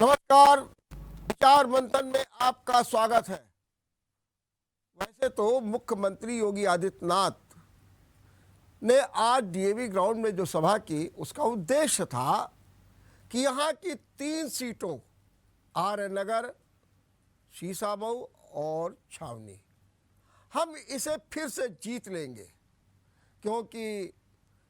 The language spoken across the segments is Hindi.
नमस्कार। विचार मंथन में आपका स्वागत है। वैसे तो मुख्यमंत्री योगी आदित्यनाथ ने आज डीएवी ग्राउंड में जो सभा की, उसका उद्देश्य था कि यहाँ की 3 सीटों आर्य नगर, शीशामऊ और छावनी, हम इसे फिर से जीत लेंगे, क्योंकि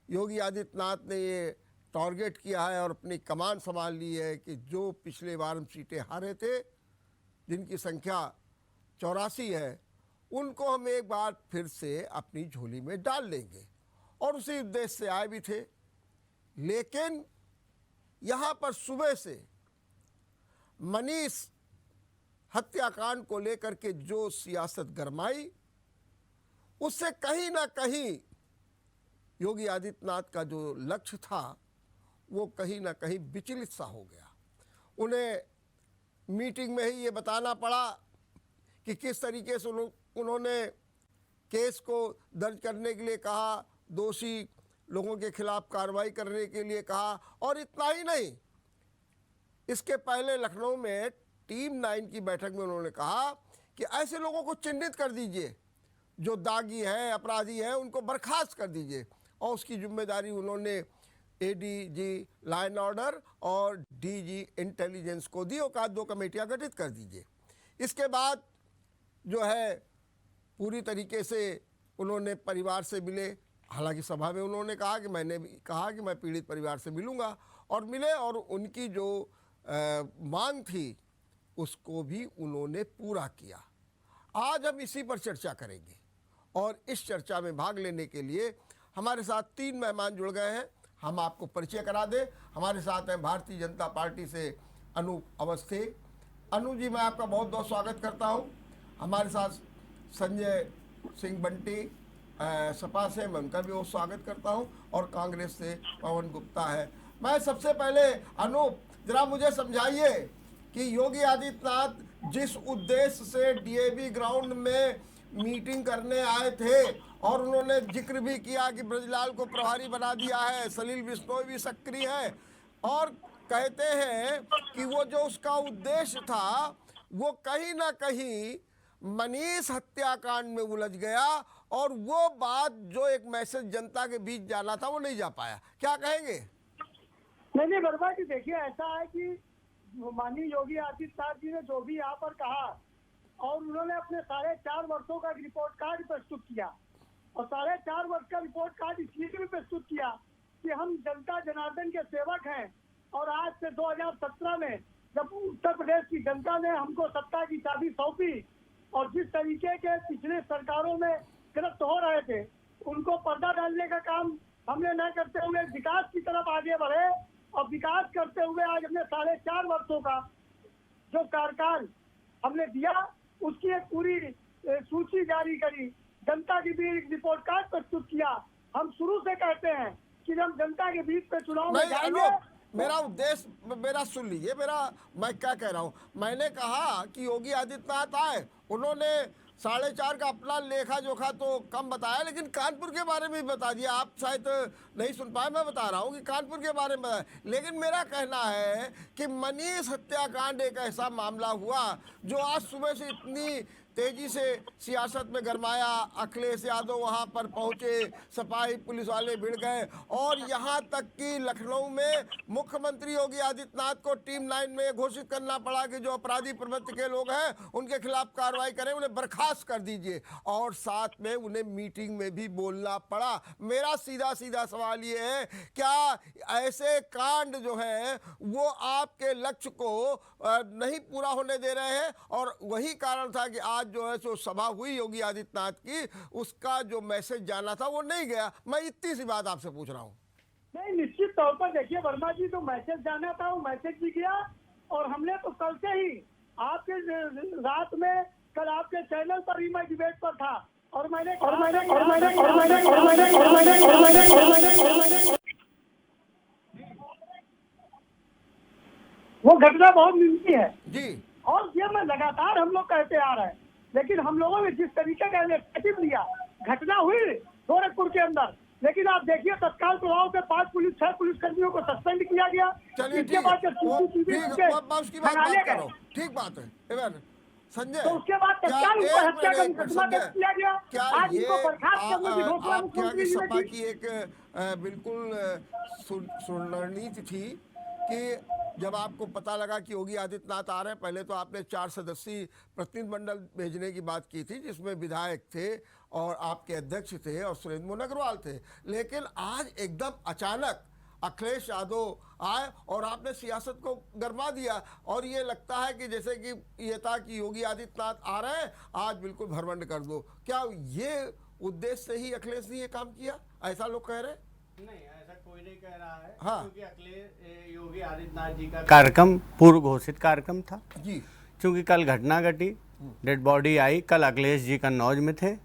योगी आदित्यनाथ ने ये टारगेट किया है और अपनी कमान संभाल ली है कि जो पिछले बार हम सीटें हारे थे, जिनकी संख्या 84 है, उनको हम एक बार फिर से अपनी झोली में डाल लेंगे, और उसी उद्देश्य से आए भी थे। लेकिन यहाँ पर सुबह से मनीष हत्याकांड को लेकर के जो सियासत गरमाई, उससे कहीं ना कहीं योगी आदित्यनाथ का जो लक्ष्य था वो कहीं ना कहीं विचलित सा हो गया। उन्हें मीटिंग में ही ये बताना पड़ा कि किस तरीके से उन्होंने केस को दर्ज करने के लिए कहा, दोषी लोगों के खिलाफ कार्रवाई करने के लिए कहा, और इतना ही नहीं, इसके पहले लखनऊ में टीम 9 की बैठक में उन्होंने कहा कि ऐसे लोगों को चिन्हित कर दीजिए जो दागी हैं, अपराधी हैं, उनको बर्खास्त कर दीजिए, और उसकी जिम्मेदारी उन्होंने एडीजी लॉ एंड ऑर्डर और डीजी इंटेलिजेंस को दी और कहा 2 कमेटियां गठित कर दीजिए। इसके बाद जो है पूरी तरीके से उन्होंने परिवार से मिले। हालांकि सभा में उन्होंने कहा कि मैंने भी कहा कि मैं पीड़ित परिवार से मिलूंगा, और मिले, और उनकी जो मांग थी उसको भी उन्होंने पूरा किया। आज हम इसी पर चर्चा करेंगे, और इस चर्चा में भाग लेने के लिए हमारे साथ 3 मेहमान जुड़ गए हैं। हम आपको परिचय करा दें। हमारे साथ हैं भारतीय जनता पार्टी से अनूप अवस्थी। अनु जी, मैं आपका बहुत बहुत स्वागत करता हूं। हमारे साथ संजय सिंह बंटी सपा से, मैं उनका भी बहुत स्वागत करता हूं, और कांग्रेस से पवन गुप्ता है। मैं सबसे पहले अनूप, जरा मुझे समझाइए कि योगी आदित्यनाथ जिस उद्देश्य से डीएवी ग्राउंड में मीटिंग करने आए थे, और उन्होंने जिक्र भी किया कि ब्रजलाल को प्रभारी बना दिया है, सलील बिश्नोई भी सक्रिय है, और कहते हैं कि वो जो उसका उद्देश्य था वो कहीं ना कहीं मनीष हत्याकांड में उलझ गया, और वो बात जो एक मैसेज जनता के बीच जाना था वो नहीं जा पाया। क्या कहेंगे? नहीं वर्मा जी, देखिए ऐसा है कि माननीय योगी आदित्यनाथ जी ने जो भी यहाँ पर कहा, और उन्होंने अपने 4.5 वर्षों का रिपोर्ट कार्ड प्रस्तुत किया, और 4.5 वर्ष का रिपोर्ट कार्ड इसलिए भी प्रस्तुत किया कि हम जनता जनार्दन के सेवक हैं, और आज से 2017 में जब उत्तर प्रदेश की जनता ने हमको सत्ता की चाबी सौंपी, और जिस तरीके के पिछले सरकारों में गिरफ्त हो रहे थे, उनको पर्दा डालने का काम हमने न करते हुए विकास की तरफ आगे बढ़े, और विकास करते हुए आज हमने 4.5 वर्षों का जो कार्यकाल हमने दिया, उसकी एक पूरी सूची जारी करी, जनता के बीच रिपोर्ट कार्ड प्रस्तुत किया। हम शुरू से कहते हैं कि हम जनता के बीच पे चुनाव में जाएंगे। मेरा उद्देश्य, मेरा सुन लीजिए, मैं क्या कह रहा हूँ। मैंने कहा कि योगी आदित्यनाथ आए, उन्होंने 4.5 का अपना लेखा जोखा तो कम बताया, लेकिन कानपुर के बारे में भी बता दिया। आप शायद नहीं सुन पाए, मैं बता रहा हूँ कि कानपुर के बारे में बताया। लेकिन मेरा कहना है कि मनीष हत्याकांड एक ऐसा मामला हुआ जो आज सुबह से इतनी तेजी से सियासत में गरमाया। अखिलेश यादव वहां पर पहुंचे, सिपाही पुलिस वाले भिड़ गए, और यहां तक कि लखनऊ में मुख्यमंत्री योगी आदित्यनाथ को टीम 9 में घोषित करना पड़ा कि जो अपराधी प्रवृत्ति के लोग हैं उनके खिलाफ कार्रवाई करें, उन्हें बर्खास्त कर दीजिए, और साथ में उन्हें मीटिंग में भी बोलना पड़ा। मेरा सीधा सीधा सवाल ये है, क्या ऐसे कांड जो है वो आपके लक्ष्य को नहीं पूरा होने दे रहे हैं? और वही कारण था कि आज जो है सो सभा हुई योगी आदित्यनाथ की, उसका जो मैसेज जाना था वो नहीं गया। मैं इतनी सी बात आपसे पूछ रहा हूँ। नहीं, निश्चित तौर पर देखिए वर्मा जी, तो मैसेज जाना था वो मैसेज भी गया, और हमने तो कल से ही आपके रात में, कल आपके चैनल पर ही मैं डिबेट पर था, और मैंने वो घटना बहुत निंदनीय है जी, और ये मैं लगातार हम लोग कहते आ रहे हैं। लेकिन हम लोगों ने जिस तरीके का इनिशिएटिव लिया, घटना हुई गोरखपुर के अंदर, लेकिन आप देखिए तत्काल प्रभाव से 6 पुलिसकर्मियों को सस्पेंड किया गया। चलिए इसके ठीक बाद है, जब वो CCTV ठीक उसके है, मैं उसकी बात खंगाले कर रहा गए, हूँ, ठीक बात है। एवं संजय, तो उसके बाद क्या तत्काल उनको एक हत्या का मिनट मुकदमा दर्ज संजय, किया गया। क्या आज ये इनको बर्खास्त करने की घोषणा आप क्या कि मुख्यमंत्री जी ने सपा की। की एक बिल्कुल सुरणनीति थी कि जब आपको पता लगा कि योगी आदित्यनाथ आ रहे हैं, पहले तो आपने 4 सदस्यीय प्रतिनिधिमंडल भेजने की बात की थी, जिसमें विधायक थे और आपके अध्यक्ष थे और सुरेंद्र मोहन अग्रवाल थे। लेकिन आज एकदम अचानक अखिलेश यादव आए और आपने सियासत को गरमा दिया, और ये लगता है कि जैसे कि ये था कि योगी आदित्यनाथ आ रहे हैं, आज बिल्कुल भरमंड कर दो। क्या ये उद्देश्य से ही अखिलेश ने ये काम किया, ऐसा लोग कह रहे हैं? नहीं, ऐसा कोई नहीं कह रहा है। हाँ। क्योंकि अखिलेश योगी आदित्यनाथ जी का कार्यक्रम पूर्व घोषित कार्यक्रम था। जी, क्योंकि कल घटना घटी, डेड बॉडी आई, कल अखिलेश जी कन्नौज में थे,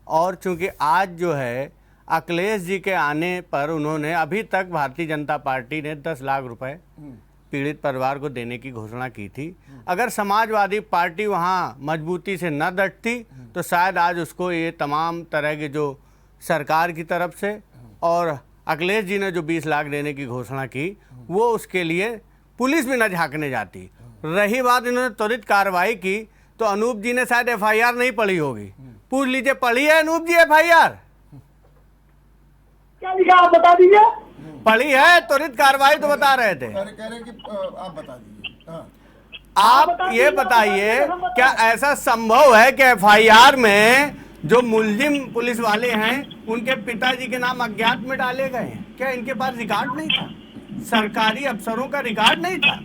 और चूंकि आज जो है अखिलेश जी के आने पर उन्होंने अभी तक भारतीय जनता पार्टी ने 10 लाख रुपए पीड़ित परिवार को देने की घोषणा की थी। अगर समाजवादी पार्टी वहाँ मजबूती से न डटती तो शायद आज उसको ये तमाम तरह के जो सरकार की तरफ से और अखिलेश जी ने जो 20 लाख देने की घोषणा की, वो उसके लिए पुलिस भी न झांकने जाती। रही बात इन्होंने त्वरित कार्रवाई की, तो अनूप जी ने शायद FIR नहीं पढ़ी होगी। पूछ लीजिए, पढ़ी है अनूप जी FIR? क्या लिखा आप बता दीजिए। पढ़ी है? त्वरित कार्रवाई तो बता रहे थे। कह रहे कि आप बता दीजिए। हाँ, आप ये बताइए, क्या ऐसा संभव है कि FIR में जो मुलजिम पुलिस वाले हैं उनके पिताजी के नाम अज्ञात में डाले गए हैं? क्या इनके पास रिकॉर्ड नहीं था? सरकारी अफसरों का रिकॉर्ड नहीं था?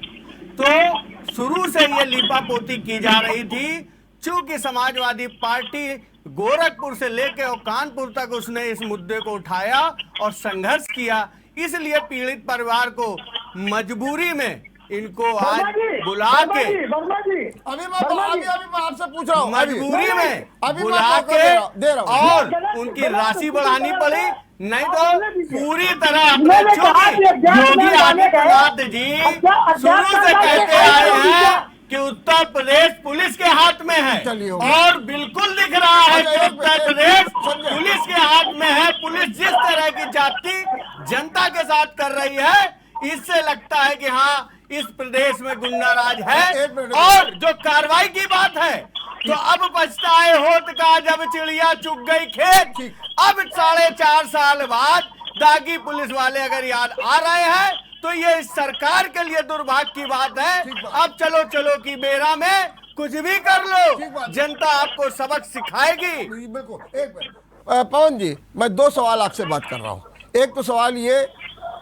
तो शुरू से ये लीपापोती की जा रही थी। चूंकि समाजवादी पार्टी गोरखपुर से लेकर और कानपुर तक उसने इस मुद्दे को उठाया और संघर्ष किया, इसलिए पीड़ित परिवार को मजबूरी में इनको आज बुला के अभी मैं आपसे पूछ रहा हूँ, मजबूरी में अभी बुला मैं के दे रहा हूँ। और उनकी राशि बढ़ानी पड़ी, नहीं तो पूरी तरह अपने योगी आदित्यनाथ जी शुरू से कहते आए हैं कि उत्तर प्रदेश पुलिस के हाथ में है, चलिए, और बिल्कुल दिख रहा है कि उत्तर प्रदेश पुलिस के हाथ में है। पुलिस जिस तरह की जाति जनता के साथ कर रही है, इससे लगता है कि हाँ, इस प्रदेश में गुंडा राज है। और जो कार्रवाई की बात है, तो अब पछताए होत का जब चिड़िया चुग गई खेत। अब 4.5 साल बाद दागी पुलिस वाले अगर याद आ रहे हैं, तो ये इस सरकार के लिए दुर्भाग्य की बात है। अब चलो चलो की बेरा में कुछ भी कर लो, जनता आपको सबक सिखाएगी। बिल्कुल। एक मिनट पवन जी, मैं 2 सवाल आपसे बात कर रहा हूँ। एक तो सवाल ये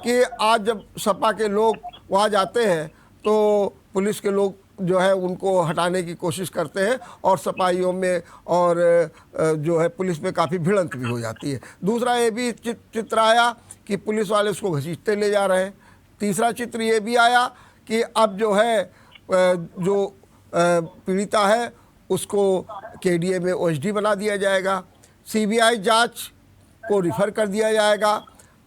कि आज जब सपा के लोग वहाँ जाते हैं तो पुलिस के लोग जो है उनको हटाने की कोशिश करते हैं, और सपाहियों में और जो है पुलिस में काफ़ी भिड़ंत भी हो जाती है। दूसरा ये भी चित्र आया कि पुलिस वाले उसको घसीटते ले जा रहे हैं। तीसरा चित्र ये भी आया कि अब जो है जो पीड़िता है उसको KDA में OSD बना दिया जाएगा, CBI जांच को रिफ़र कर दिया जाएगा,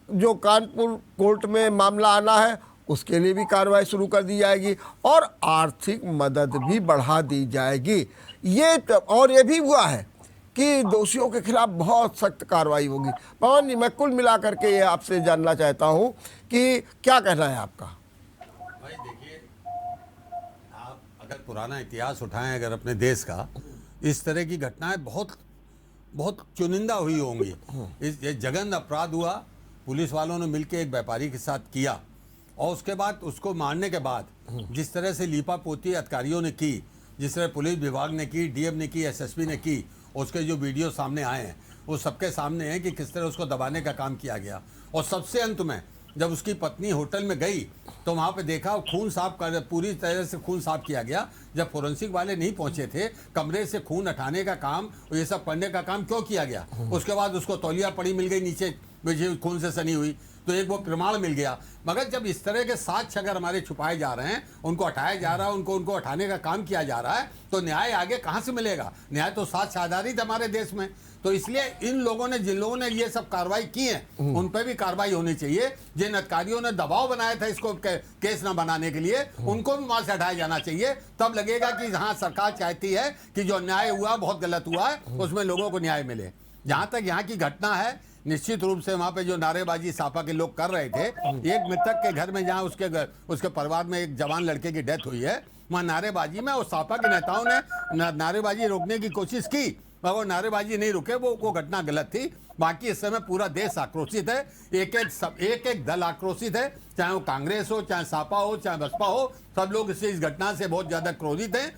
जो कानपुर कोर्ट में मामला आना है उसके लिए भी कार्रवाई शुरू कर दी जाएगी, और आर्थिक मदद भी बढ़ा दी जाएगी। और ये भी हुआ है कि दोषियों के खिलाफ बहुत सख्त कार्रवाई होगी। पवन जी, मैं कुल मिलाकर के ये आपसे जानना चाहता हूँ कि क्या कहना है आपका? भाई देखिए, आप अगर पुराना इतिहास उठाएं अगर अपने देश का, इस तरह की घटनाएं बहुत बहुत चुनिंदा हुई होंगी। ये जघन्य अपराध हुआ, पुलिस वालों ने मिलकर एक व्यापारी के साथ किया, और उसके बाद उसको मारने के बाद जिस तरह से लीपापोती अधिकारियों ने की, जिस तरह पुलिस विभाग ने की, DM ने की, SSP ने की, उसके जो वीडियो सामने आए हैं वो सबके सामने हैं कि किस तरह उसको दबाने का काम किया गया। और सबसे अंत में जब उसकी पत्नी होटल में गई तो वहाँ पे देखा खून साफ कर, पूरी तरह से खून साफ किया गया। जब फोरेंसिक वाले नहीं पहुँचे थे, कमरे से खून हटाने का काम, ये सब करने का काम क्यों किया गया? उसके बाद उसको तौलिया पड़ी मिल गई नीचे, खून से सनी हुई, तो एक वो प्रमाण मिल गया। मगर जब इस तरह के साक्ष्य अगर हमारे छुपाए जा रहे हैं, उनको हटाया जा रहा है, उनको हटाने का काम किया जा रहा है, तो न्याय आगे कहाँ से मिलेगा? न्याय तो साक्ष्य आधारित हमारे देश में। तो इसलिए इन लोगों ने, जिन लोगों ने ये सब कार्रवाई की है, उन पर भी कार्रवाई होनी चाहिए। जिन अधिकारियों ने दबाव बनाया था इसको केस न बनाने के लिए, उनको भी वहां से हटाया जाना चाहिए। तब लगेगा कि हाँ, सरकार चाहती है कि जो अन्याय हुआ बहुत गलत हुआ है, उसमें लोगों को न्याय मिले। जहां तक यहाँ की घटना है, निश्चित रूप से वहां पे जो नारेबाजी सापा के लोग कर रहे थे, एक मृतक के घर में जहां उसके परिवार में एक जवान लड़के की डेथ हुई है, वहां नारेबाजी में और सापा के नेताओं ने नारेबाजी रोकने की कोशिश की, मगर वो नारेबाजी नहीं रुके, वो घटना गलत थी। बाकी इस समय पूरा देश आक्रोशित है, एक एक दल आक्रोशित है, चाहे वो कांग्रेस हो, चाहे सापा हो, चाहे बसपा हो, सब लोग इस घटना से बहुत ज्यादा क्रोधित हैं।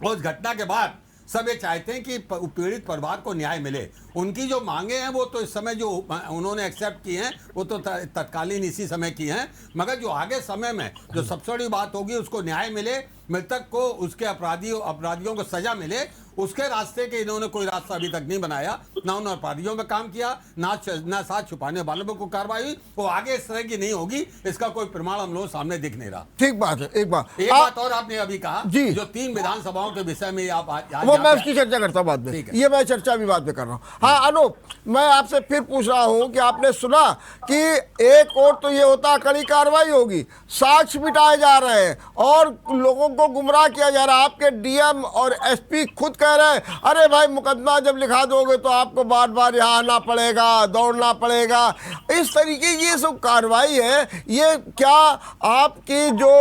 और उस घटना के बाद सब ये चाहते हैं कि पीड़ित परिवार को न्याय मिले। उनकी जो मांगे हैं वो तो इस समय जो उन्होंने एक्सेप्ट की हैं वो तो तत्कालीन इसी समय की हैं, मगर जो आगे समय में जो सबसे बड़ी बात होगी उसको न्याय मिले, मृतक को उसके अपराधियों को सजा मिले, उसके रास्ते के इन्होंने कोई रास्ता अभी तक नहीं बनाया। ना उन अपराधियों में काम किया, ना साथ छुपाने वालों पर कोई कार्रवाई हुई। वो आगे इस तरह की नहीं होगी, इसका कोई प्रमाण हम लोग सामने दिख नहीं रहा। ठीक बात है। एक बात और आपने अभी कहा जी, जो 3 विधानसभाओं के विषय में आप वो मैं उसकी चर्चा करता हूँ बाद में, ये मैं चर्चा भी बाद में कर रहा हूँ। हाँ अनूप, मैं आपसे फिर पूछ रहा हूँ कि आपने सुना कि एक और तो ये होता है कड़ी कार्रवाई होगी, साक्ष्य मिटाए जा रहे हैं और लोगों को गुमराह किया जा रहा है। आपके डीएम और एसपी खुद कह रहे हैं अरे भाई मुकदमा जब लिखा दोगे तो आपको बार बार यहाँ आना पड़ेगा, दौड़ना पड़ेगा। इस तरीके की ये सब कार्रवाई है, ये क्या आपकी जो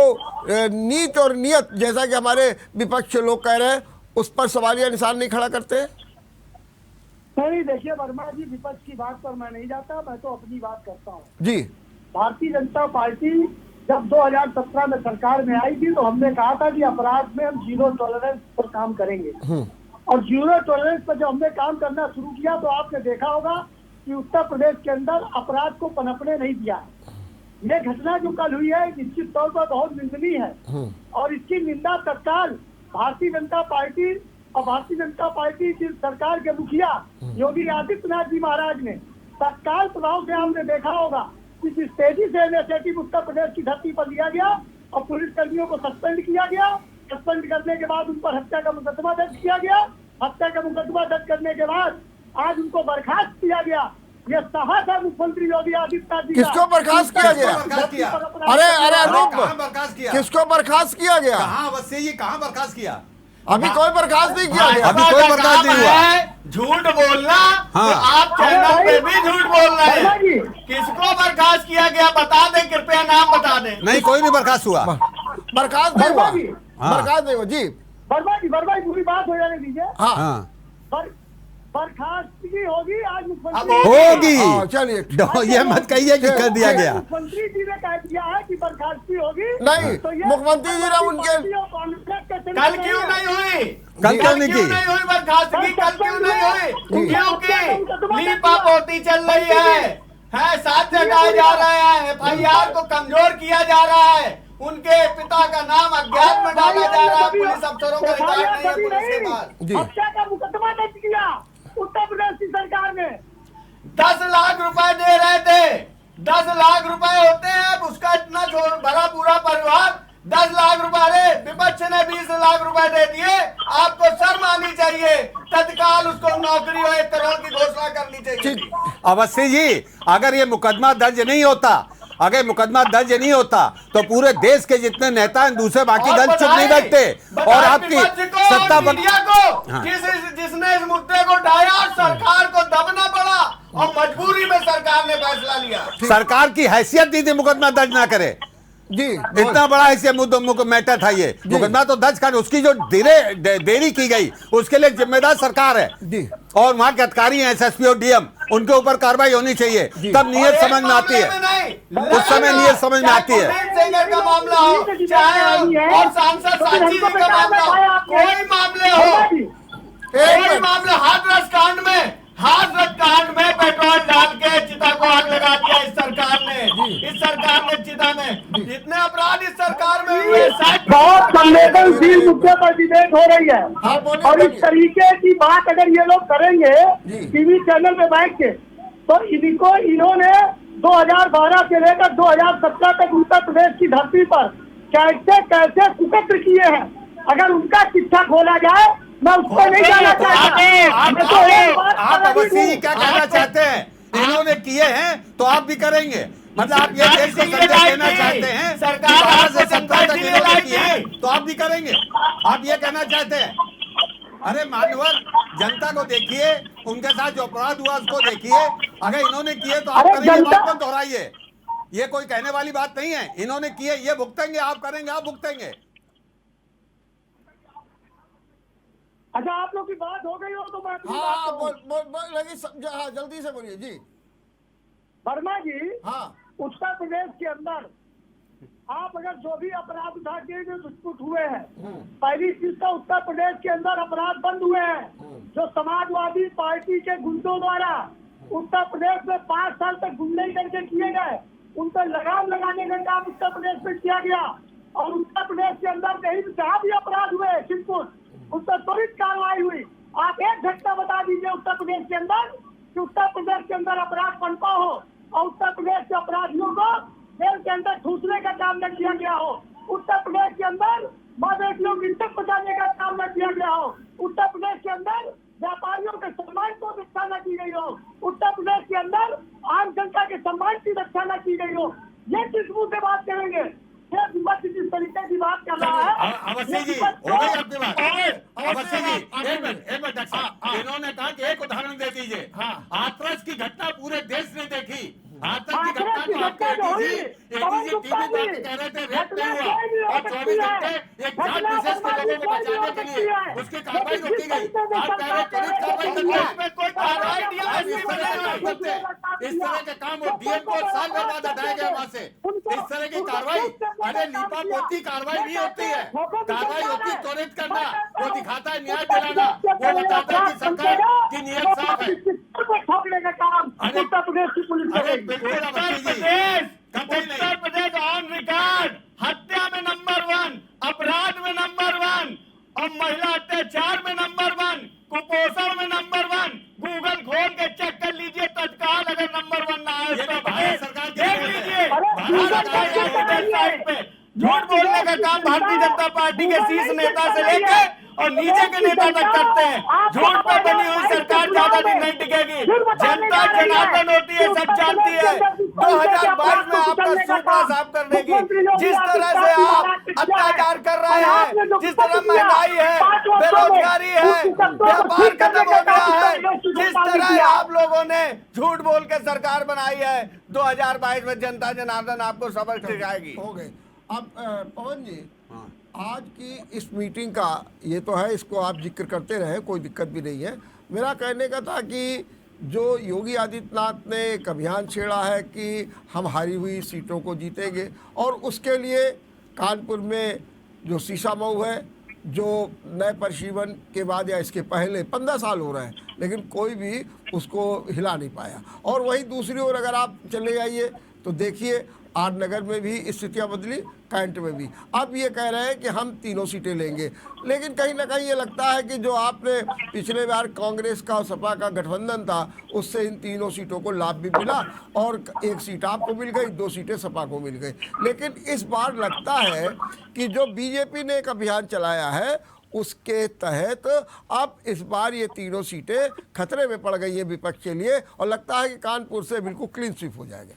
नीति और नियत, जैसा कि हमारे विपक्ष लोग कह रहे हैं, उस पर सवालिया निशान नहीं खड़ा करते? नहीं, देखिए वर्मा जी, विपक्ष की बात पर मैं नहीं जाता, मैं तो अपनी बात करता हूँ जी। भारतीय जनता पार्टी जब 2017 में सरकार में आई थी तो हमने कहा था कि अपराध में हम जीरो टॉलरेंस पर काम करेंगे, और जीरो टॉलरेंस पर जब हमने काम करना शुरू किया तो आपने देखा होगा कि उत्तर प्रदेश के अंदर अपराध को पनपने नहीं दिया। ये घटना जो कल हुई है निश्चित तौर पर बहुत निंदनीय है, और इसकी निंदा तत्काल भारतीय जनता पार्टी और भारतीय जनता पार्टी की सरकार के मुखिया योगी आदित्यनाथ जी महाराज ने तत्काल प्रभाव से हमने देखा होगा कि जिस तेजी से इनिशिएटिव उत्तर प्रदेश की धरती पर लिया गया और पुलिस कर्मियों को सस्पेंड किया गया, सस्पेंड करने के बाद उन पर हत्या का मुकदमा दर्ज किया गया, हत्या का मुकदमा दर्ज करने के बाद आज उनको बर्खास्त किया गया। ये साहस है मुख्यमंत्री योगी आदित्यनाथ जी। किसको बर्खास्त किया गया? अरे अनूप, किसको बर्खास्त किया गया? कहाँ अवश्य जी, कहाँ बर्खास्त किया? अभी कोई बर्खास्त नहीं किया गया। अभी कोई बर्खास्त नहीं हुआ। झूठ बोलना तो आप चैनल पे भी झूठ बोल रहे हैं। किसको बर्खास्त किया गया बता दें, कृपया नाम बता दें। नहीं, कोई नहीं बर्खास्त हुआ। बर्खास्त नहीं हुआ, बर्खास्त नहीं हुआ जी। वर्मा जी पूरी बात हो जाने दीजिए। हाँ बर्खास्तगी होगी आज मुख्यमंत्री होगी। चलिए, ये मत कहिए कि कर दिया गया। मुख्यमंत्री जी ने कह दिया है कि बर्खास्तगी होगी। नहीं, तो मुख्यमंत्री जी ने उनके कल क्यों नहीं हुई? कल क्यों नहीं की? नहीं हुई बर्खास्तगी? कल क्यों नहीं हुई? क्योंकि लीपापोती चल रही है, साथ जगाए जा रहे हैं, एफआईआर को कमजोर किया जा रहा है, उनके पिता का नाम अज्ञात में डाला जा रहा है, पुलिस अफसरों का रिकॉर्ड नहीं है पुलिस के पास। हत्या का मुकदमा दर्ज किया उत्तर प्रदेश की सरकार ने। 10 लाख रुपए दे रहे थे, 10 लाख रुपए होते हैं उसका इतना भरा पूरा परिवार, 10 लाख रुपए। अरे विपक्ष ने 20 लाख रुपए दे दिए, आपको शर्म आनी चाहिए, तत्काल उसको नौकरी और 1 करोड़ की घोषणा करनी चाहिए। अवश्य जी, अगर ये मुकदमा दर्ज नहीं होता, तो पूरे देश के जितने नेता हैं, दूसरे बाकी दल चुप नहीं बैठते और आपकी सत्ता मीडिया को जिसने इस मुद्दे को उठाया और सरकार को दबना पड़ा और मजबूरी में सरकार ने फैसला लिया। सरकार की हैसियत नहीं थी मुकदमा दर्ज ना करे जी। इतना बड़ा ऐसे मैटर था ये, मुकदमा तो दर्ज कर, उसकी जो देरी की गई उसके लिए जिम्मेदार सरकार है जी। और वहां के अधिकारी हैं, एसएसपी और डीएम, उनके ऊपर कार्रवाई होनी चाहिए, तब नीयत समझ में आती है, उस समय नीयत समझ में आती है। का मामला हो चाहे और सांसद साक्षी जी का मामला हो, कोई मामले हो, कोई मामले, हाथरस कांड में पेट्रोल डाल के चिता को आग लगा दिया इस सरकार ने चिता में। इतने अपराध इस सरकार में हुए, बहुत संवेदनशील मुद्दे पर डिबेट हो रही है, और इस तरीके की बात अगर ये लोग करेंगे टीवी चैनल पे बैठ के, तो इन्होंने 2012 से लेकर 2017 तक उत्तर प्रदेश की धरती पर कैसे कैसे कुकर्म किए हैं। अगर उनका किस्सा खोला जाए, मैं उसको नहीं जाना चाहता। आप अवश्य जी क्या कहना चाहते हैं? इन्होंने किए हैं तो आप भी करेंगे, मतलब आप ये देश को संदेश देना चाहते हैं सरकार से 17 तक इन्होंने किए हैं तो आप भी करेंगे, आप ये कहना चाहते हैं? अरे मान्यवर, जनता को देखिए, उनके साथ जो अपराध हुआ उसको देखिए, अगर इन्होंने किए तो आप अरे करेंगे, जनता- बात मत दोहराइए। ये कोई कहने वाली बात नहीं है। इन्होंने किए, ये भुगतेंगे, आप करेंगे, आप भुगतेंगे। अच्छा, आप लोग की बात हो गई हो तो मैं अपनी बात हाँ कहूं। लगी हाँ, जल्दी से बोलिए जी। वर्मा जी, हाँ उत्तर प्रदेश के अंदर आप अगर जो भी अपराध उठा के जो दुष्कृत हुए हैं, पहली चीज तो उत्तर प्रदेश के अंदर अपराध बंद हुए हैं। जो समाजवादी पार्टी के गुंडों द्वारा उत्तर प्रदेश में 5 साल तक गुंडे करके किए गए, उन पर लगाम लगाने का काम उत्तर प्रदेश में किया गया। और उत्तर प्रदेश के अंदर कहीं जहाँ भी अपराध हुए सिंहपुर, उस पर त्वरित कार्रवाई हुई। आप एक घटना बता दीजिए उत्तर प्रदेश के अंदर कि उत्तर प्रदेश के अंदर अपराध पनपा हो और उत्तर प्रदेश के अपराधियों को जेल के अंदर ठूसने का काम न किया गया हो। उत्तर प्रदेश के अंदर माँ बेटियों की इज्जत बचाने का काम न किया गया हो। उत्तर प्रदेश के अंदर व्यापारियों के सम्मान को रक्षा न की गई हो। उत्तर प्रदेश के अंदर आम जनता के सम्मान की रक्षा न की गई हो। ये किस मुंह से बात करेंगे? ये विपक्ष जिस तरीके की बात कर रहा है, अवस्थी जी, हो गई आपकी बात। अवस्थी जी, एक मिनट डॉक्टर साहब, इन्होंने कहा कि एक उदाहरण दे दीजिए। हाथरस की घटना पूरे देश ने देखी। हाथरस की घटना को आप कह दीजिए, एडीजी टीवी पे कह रहे थे रेप नहीं हुआ और 24 घंटे एक जांच विशेष के लोगों को बचाने के लिए उसकी कार्रवाई रोकी गई। आप कह रहे त्वरित कार्रवाई करते हैं, कोई कार्रवाई इस तरह के काम और डीएम को साल भर बाद हटाया गया वहां से। इस तरह की कार्रवाई, अरे लीपा पोती कार्रवाई नहीं होती है। कार्रवाई होती है त्वरित करना, वो दिखाता है न्याय दिलाना, वो बताता है कि सरकार की नीयत साफ है। ठोकने का काम अरे- उत्तर प्रदेश की पुलिस अरे करेगी। बिल्कुल उत्तर अवस्थी जी, प्रदेश कतई नहीं। उत्तर प्रदेश ऑन रिकॉर्ड हत्या में नंबर 1, अपराध में नंबर 1 और महिला अत्याचार में नंबर 1, कुपोषण में नंबर 1। गूगल खोल के चेक कर लीजिए तत्काल, अगर नंबर 1 ना आए ये तो उत्तर भारत प्रदेश, सरकार की देख रिपोर्ट है। लीजिए। अरे भारत गूगल सरकार चेक की कर वेबसाइट पे झूठ बोलने का काम भारतीय जनता पार्टी के शीर्ष नेता से लेके और नीचे के नेता तक करते हैं। झूठ पर बनी हुई सरकार ज्यादा दिन नहीं टिकेगी। जनता जनार्दन होती है, सब जानती है। 2022 में आपका सूपड़ा साफ कर देगी। जिस तरह से आप अत्याचार कर रहे हैं, जिस तरह महंगाई है, बेरोजगारी है, व्यापार खत्म हो गया है, जिस तरह आप लोगों ने झूठ बोल के सरकार बनाई है, 2022 में जनता जनार्दन आपको सबक सिखाएगी। हो गए। अब पवन जी, हाँ। आज की इस मीटिंग का ये तो है, इसको आप जिक्र करते रहे, कोई दिक्कत भी नहीं है। मेरा कहने का था कि जो योगी आदित्यनाथ ने एक अभियान छेड़ा है कि हम हारी हुई सीटों को जीतेंगे, और उसके लिए कानपुर में जो शीशा मऊ है, जो नए परिशीवन के बाद या इसके पहले 15 साल हो रहे हैं, लेकिन कोई भी उसको हिला नहीं पाया। और वहीं दूसरी ओर अगर आप चले जाइए तो देखिए आर नगर में भी स्थितियां बदली, कैंट में भी। अब ये कह रहे हैं कि हम तीनों सीटें लेंगे, लेकिन कहीं ना कहीं ये लगता है कि जो आपने पिछले बार कांग्रेस का और सपा का गठबंधन था, उससे इन तीनों सीटों को लाभ भी मिला और एक सीट आपको मिल गई, 2 सीटें सपा को मिल गई। लेकिन इस बार लगता है कि जो बीजेपी ने एक अभियान चलाया है, उसके तहत अब इस बार ये तीनों सीटें खतरे में पड़ गई है विपक्ष के लिए, और लगता है कि कानपुर से बिल्कुल क्लीन स्वीप हो जाएगा।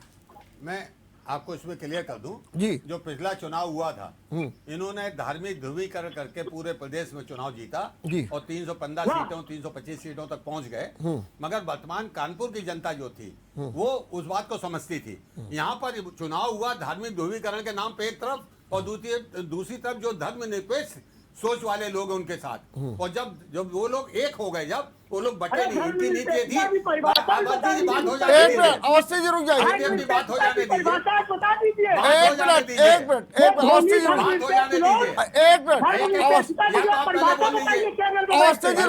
मैं आपको इसमें क्लियर कर दूं जी। जो पिछला चुनाव हुआ था, इन्होंने धार्मिक ध्रुवीकरण करके पूरे प्रदेश में चुनाव जीता जी। और 315 सीटों 325 सीटों तक पहुंच गए। मगर वर्तमान कानपुर की जनता जो थी वो उस बात को समझती थी। यहाँ पर चुनाव हुआ धार्मिक ध्रुवीकरण के नाम पे एक तरफ, और दूसरी तरफ जो धर्मनिरपेक्ष सोच वाले लोग उनके साथ। और जब वो लोग एक हो गए, जब वो लोग बटे नहीं, इनकी नीति थी। अवस्थी जी बात हो एक जाती मिनट, अवस्थी जी रुक जाइए। अपनी बात हो जाने दीजिए। बता दीजिए। एक मिनट, अवस्थी जी रुक बात हो जाने दीजिए। एक मिनट, अवस्थी जी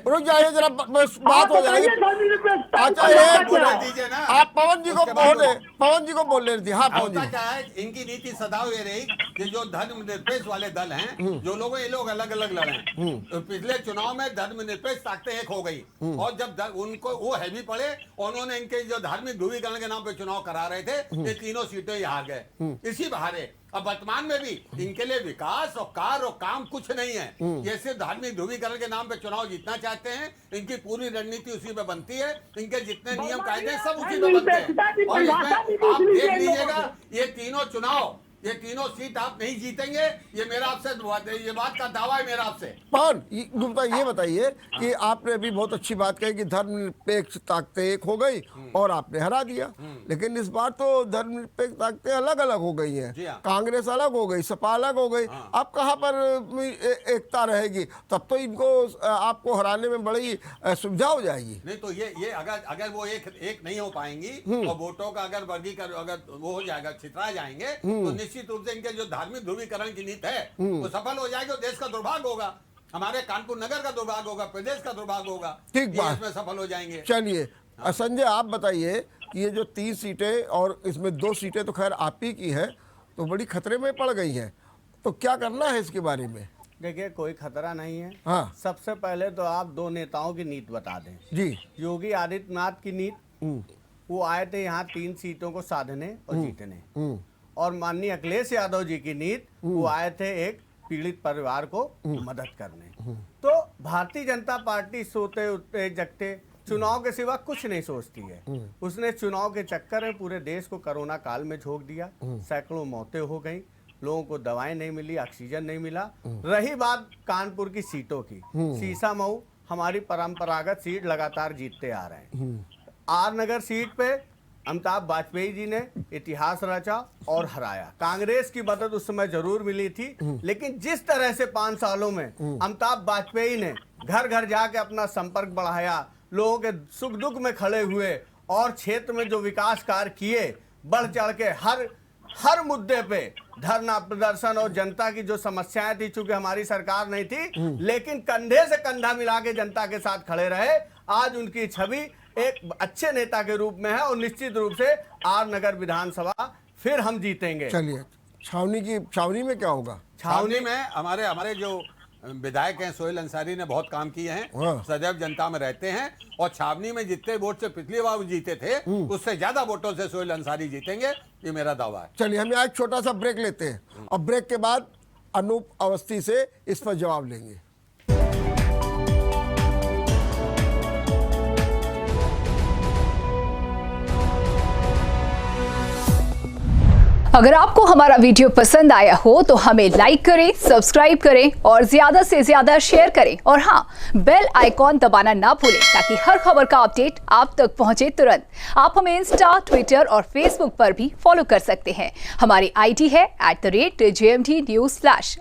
रुक जाइए जरा, बस बात हो जाएगी। अच्छा एक मिनट दीजिए ना। आप पवन जी को बोल रहे थे। हाँ पवन होता जी। क्या है, इनकी नीति सदा ये रही कि जो धर्मनिरपेक्ष वाले दल हैं, जो लोग ये लोग अलग अलग लड़े हैं। तो पिछले चुनाव में धर्मनिरपेक्ष ताकतें एक हो गई, और जब उनको वो हैवी पड़े, उन्होंने इनके जो धार्मिक ध्रुवीकरण के नाम पे चुनाव करा रहे थे, ये तीनों सीटें ही हार गए। इसी बहाने अब वर्तमान में भी इनके लिए विकास और कार्य और काम कुछ नहीं है। ये सिर्फ धार्मिक ध्रुवीकरण के नाम पे चुनाव जीतना चाहते हैं। इनकी पूरी रणनीति उसी पे बनती है, इनके जितने नियम कायदे सब उसी पे बनते हैं। और इसमें आप देख लीजिएगा, ये तीनों चुनाव ये तीनों सीट आप नहीं जीतेंगे, ये मेरा आपसे ये बात का दावा है मेरा आपसे। पर गुप्ता ये बताइए कि आपने अभी बहुत अच्छी बात कही कि धर्मनिरपेक्ष ताकतें एक हो गई और आपने हरा दिया, लेकिन इस बार तो धर्मनिरपेक्ष ताकतें अलग अलग हो गई हैं। कांग्रेस अलग हो गई, सपा अलग हो गई, अब कहाँ पर एकता रहेगी? तब तो इनको आपको हराने में बड़ी सुविधा हो जाएगी। नहीं तो ये अगर वो एक नहीं हो पाएंगी और वोटों का अगर वर्गीकरण अगर वो हो जाएगा, छितरा जाएंगे, तो निश्चित रूप से इनके जो धार्मिक ध्रुवीकरण की नीति है वो सफल हो जाएगी और देश का दुर्भाग्य होगा, हमारे कानपुर नगर का दुर्भाग्य होगा, प्रदेश का दुर्भाग्य होगा। ठीक बात, इसमें सफल हो जाएंगे। चलिए संजय आप बताइए कि ये जो 3 सीटें और इसमें 2 सीटें तो खैर आप ही की हैं, तो बड़ी खतरे में पड़ गई हैं, तो क्या करना है इसके बारे में? देखिए कोई खतरा नहीं है। हाँ। सबसे पहले तो आप 2 नेताओं की नीति बता दें जी। योगी आदित्यनाथ की नीति, वो आए थे यहाँ 3 सीटों को साधने और जीतने, और माननीय अखिलेश यादव जी की नीति, वो आए थे एक पीड़ित परिवार को मदद करने। तो भारतीय जनता पार्टी सोते उठते जगते चुनाव के सिवा कुछ नहीं सोचती है। उसने चुनाव के चक्कर में पूरे देश को कोरोना काल में झोंक दिया, सैकड़ों मौतें हो गई, लोगों को दवाएं नहीं मिली, ऑक्सीजन नहीं मिला। रही बात कानपुर की सीटों की, शीशा मऊ हमारी परंपरागत सीट लगातार जीतते आ रहे हैं। आर नगर सीट पे अमिताभ वाजपेयी जी ने इतिहास रचा और हराया। कांग्रेस की मदद उस समय जरूर मिली थी, लेकिन जिस तरह से 5 सालों में अमिताभ वाजपेयी ने घर घर जाके अपना संपर्क बढ़ाया, लोगों के सुख दुख में खड़े हुए और क्षेत्र में जो विकास कार्य किए, बढ़ चढ़ के हर मुद्दे पे धरना प्रदर्शन और जनता की जो समस्याएं थी, चूंकि हमारी सरकार नहीं थी, लेकिन कंधे से कंधा मिला के जनता के साथ खड़े रहे। आज उनकी छवि एक अच्छे नेता के रूप में है और निश्चित रूप से आर नगर विधानसभा फिर हम जीतेंगे। चलिए छावनी में क्या होगा? छावनी में हमारे जो विधायक हैं सोहेल अंसारी ने बहुत काम किए हैं, सदैव जनता में रहते हैं, और छावनी में जितने वोट से पिछली बार जीते थे उससे ज्यादा वोटों से सोहेल अंसारी जीतेंगे, ये मेरा दावा है। चलिए हम एक छोटा सा ब्रेक लेते हैं और ब्रेक के बाद अनूप अवस्थी से इस पर जवाब लेंगे। अगर आपको हमारा वीडियो पसंद आया हो तो हमें लाइक करें, सब्सक्राइब करें और ज्यादा से ज्यादा शेयर करें, और हाँ, बेल आइकॉन दबाना ना भूलें ताकि हर खबर का अपडेट आप तक पहुंचे तुरंत। आप हमें इंस्टा, ट्विटर और फेसबुक पर भी फॉलो कर सकते हैं। हमारी आईडी है @JMT News।